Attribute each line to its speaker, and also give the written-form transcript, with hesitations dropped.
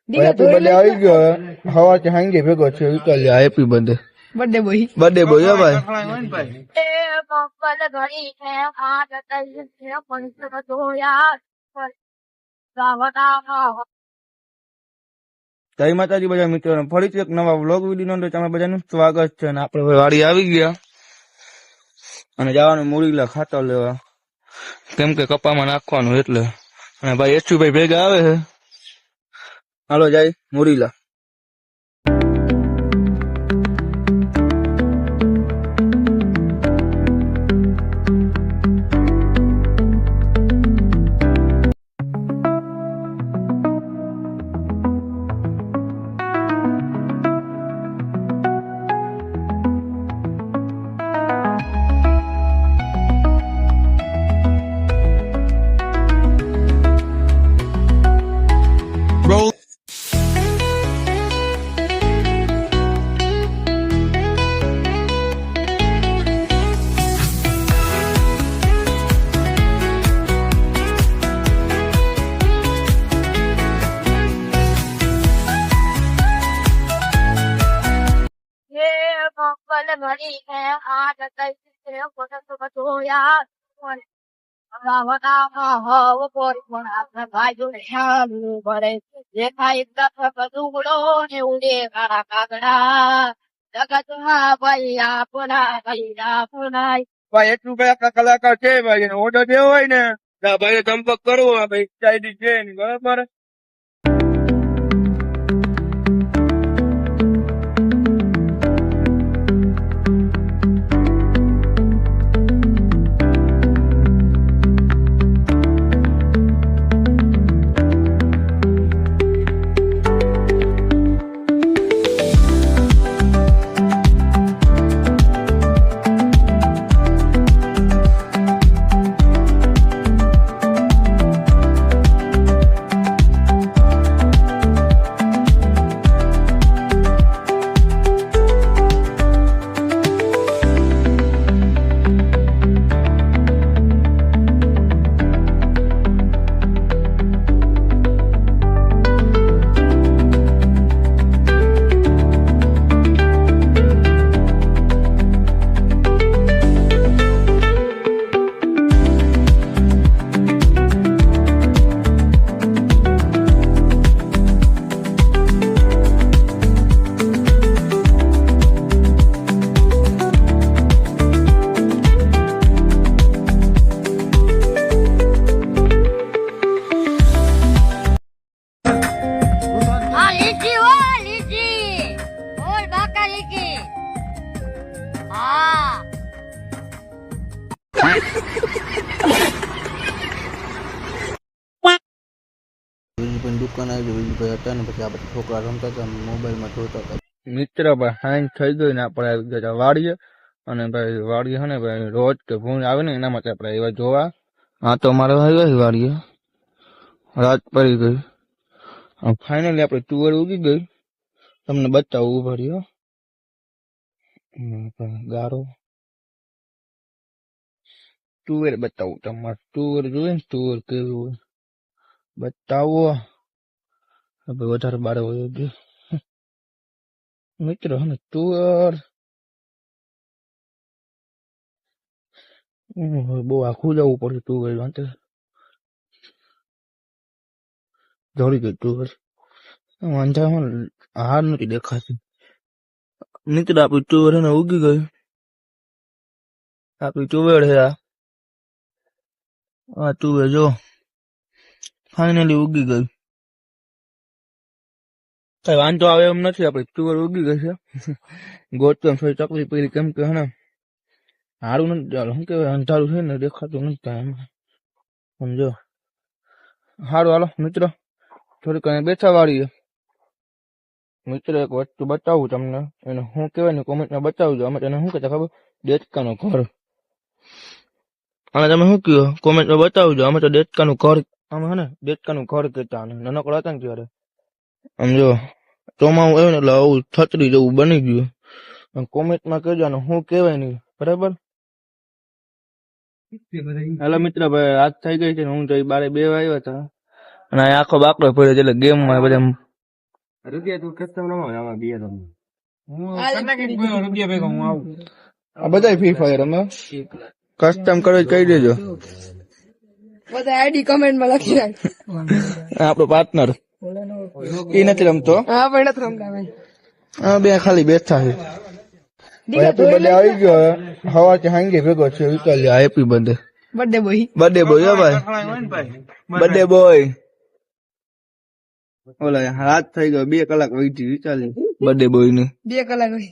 Speaker 1: Happy birthday આવી ગયો હવાથી હાંગે ભેગો છે વિકલ હેપી બર્થડે
Speaker 2: બર્થડે બોય
Speaker 1: ભાઈ જય માતાજી બધા મિત્રો ફરીથી એક નવા વ્લોગ વિડીયો અંદર તમે બધાનું સ્વાગત છે અને આપણે વાડી આવી ગયા અને જવાનું મુરીલા ખાતર લેવા કેમ કે કપામાં નાખવાનું એટલે અને ભાઈ એચુભાઈ ભેગા આવે છે હાલો જાય મુરીલા
Speaker 3: भरी है आज कैसे फोटो तो यार वो कोई कोण आपला बाजू शालू बरे देखा एकदा फकदुगडो ने उडे काळा कागडा जगत हा बैया पुन्हा
Speaker 1: ભાઈ એટલું કઈ આખા કલાકાર છે ભાઈ ઓર્ડર દેવો હોય ને ભાઈ સંપર્ક કરવો ભાઈ ચાઇનીઝ છે ને બરાબર દુકાન આવી વિજયભાઈ હતા ને પછી આપણે છોકરા રમતા હતા મોબાઈલમાં જોતા હતા મિત્ર ભાઈ હાઈન થઈ ગઈ ને આપણે આવી ગયા વાડીએ અને ભાઈ વાડીએ છે ને ભાઈ રોજ કે ભૂણ આવે ને એના માટે આપણે એવા જોવા હા તો અમારે આવ્યા વાડીએ રાત પડી ગઈ ફાઇનલી આપણે તુવેર ઉગી ગઈ તમને બતાવું ઉભા રહ્યો ગારો તુવેર બતાવું તમારે તુવેર જોઈએ ને તુવેર કેવી હોય બતાવો હવે વધારે બાર હોય મિત્ર હે તુવેર બહુ આખું જવું પડે તુવેર માટે જોડી ગઈ તુવેર વાંધામાં હાર નથી દેખાતી મિત્ર આપણી તુવેર ને ઉગી ગઈ આપણી તુવેર છે આ તુવેર જો ફાઇનલી ઉગી ગઈ કઈ વાંધો આવે એમ નથી આપડે તુવેર ઉગી ગઈ છે ગોતમ થોડી તકલીફ પડી કેમ કે હે સારું નથી ચાલો શું કેવાય અંધારું છે ને દેખાતું નથી એમાં સમજો સારું હાલો મિત્રો થોડીક કઈ બેઠા વાળીએ મિત્ર એક વસ્તુ બતાવું તમને એને શું કેવાય ને કોમેન્ટમાં બતાવજો અમે તેને શું કહેતા ખબર દેડકાનો ઘર અને તમે શું કહો કોમેન્ટમાં બતાવજો અમે તો દેડકાનું ઘર અમે હે ને દેડકાનું ઘર કહેતા નાનકડા હતા ને ત્યારે સમજો ચોમાવું આવ્યું ને એટલે આવું છત્રી જેવું બની ગયું કોમેન્ટમાં કહેજો ને શું કહેવાય નહીં બરાબર હેલો મિત્ર ભાઈ રાત થઈ ગઈ છે હું તો બારે 2 વાગ્યા હતા અને આખો બાકડો પડ્યો એટલે ગેમ માં બધા
Speaker 2: રૂપિયા તું કસ્ટમ રમો આમાં બે તમને
Speaker 1: રૂપિયા ભેગા હું આવું આ બધા ફ્રી ફાયર અમે કસ્ટમ કરો કહી દેજો
Speaker 4: બધા આઈડી કમેન્ટ માં લખી રાખ.
Speaker 1: આપણો પાર્ટનર એ નથી રમતો
Speaker 4: હા પણ નથી રમતા ભાઈ.
Speaker 1: આ બે ખાલી બેઠા છે હેપી બર્થડે આવી ગયો હવાથી હાંગે ભેગો છે વિચાર happy birthday
Speaker 4: birthday boy.
Speaker 1: Birthday boy ભાઈ બર્થડે બોય ઓલા રાત થઈ ગયો 2 કલાક વહીતી વિચાર બર્થડે બોય ને
Speaker 4: 2 કલાક હોય.